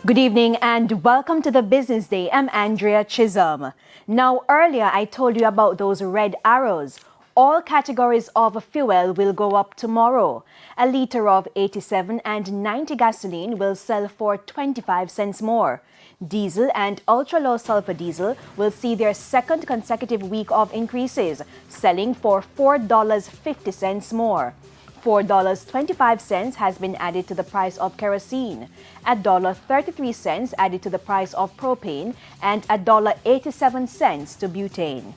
Good evening and welcome to the Business Day. I'm Andrea Chisholm. Now, earlier I told you about those red arrows. All categories of fuel will go up tomorrow. A liter of 87 and 90 gasoline will sell for 25 cents more. Diesel and ultra-low sulfur diesel will see their second consecutive week of increases, selling for $4.50 more. $4.25 has been added to the price of kerosene, $1.33 added to the price of propane, and $1.87 to butane.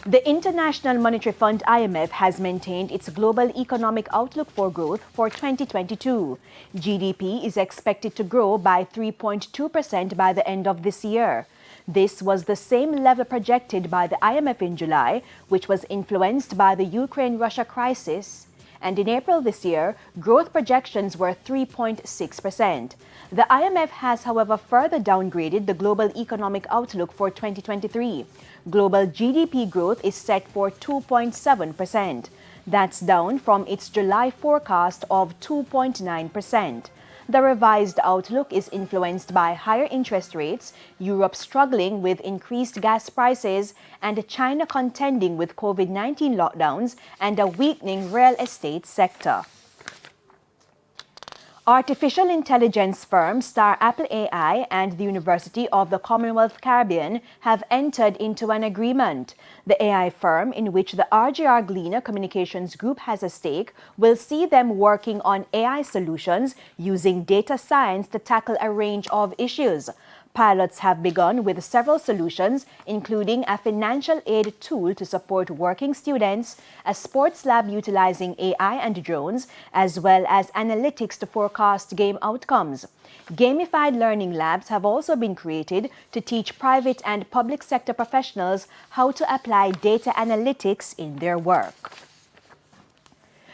The International Monetary Fund IMF has maintained its global economic outlook for growth for 2022. GDP is expected to grow by 3.2% by the end of this year. This was the same level projected by the IMF in July, which was influenced by the Ukraine-Russia crisis. And in April this year, growth projections were 3.6%. The IMF has, however, further downgraded the global economic outlook for 2023. Global GDP growth is set for 2.7%. That's down from its July forecast of 2.9%. The revised outlook is influenced by higher interest rates, Europe struggling with increased gas prices, and China contending with COVID-19 lockdowns and a weakening real estate sector. Artificial intelligence firm Star Apple AI and the University of the Commonwealth Caribbean have entered into an agreement. The AI firm, in which the RJR Gleaner Communications Group has a stake, will see them working on AI solutions using data science to tackle a range of issues. Pilots have begun with several solutions, including a financial aid tool to support working students, a sports lab utilizing AI and drones, as well as analytics to forecast game outcomes. Gamified learning labs have also been created to teach private and public sector professionals how to apply data analytics in their work.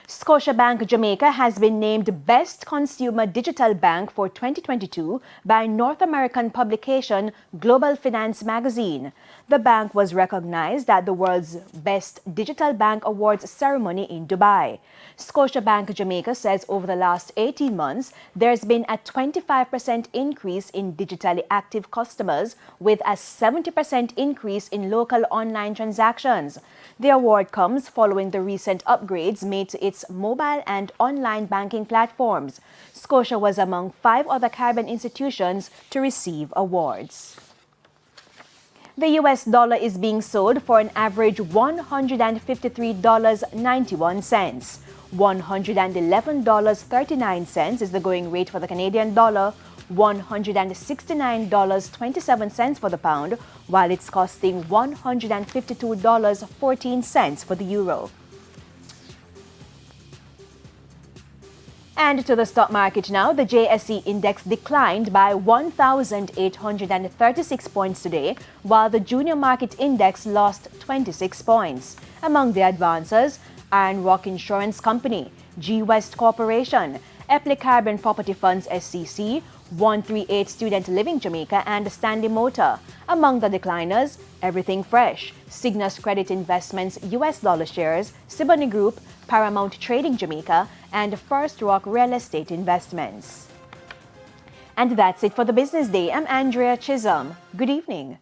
Scotiabank Jamaica has been named Best Consumer Digital Bank for 2022 by North American publication Global Finance magazine. The bank was recognized at the world's Best Digital Bank Awards ceremony in Dubai. Scotiabank Jamaica says over the last 18 months, there's been a 25% increase in digitally active customers with a 70% increase in local online transactions. The award comes following the recent upgrades made to its mobile and online banking platforms. Scotia was among 5 other Caribbean institutions to receive awards. The US dollar is being sold for an average $153.91. $111.39 is the going rate for the Canadian dollar, $169.27 for the pound, while it's costing $152.14 for the euro. And to the stock market now, the JSE index declined by 1,836 points today, while the junior market index lost 26 points. Among the advancers, Iron Rock Insurance Company, G West Corporation, Epley Caribbean Property Funds SCC, 138 Student Living Jamaica, and Stanley Motor. Among the decliners, Everything Fresh, Cygnus Credit Investments US dollar shares, Siboney Group, Paramount Trading Jamaica, and First Rock Real Estate Investments. And that's it for the Business Day. I'm Andrea Chisholm. Good evening.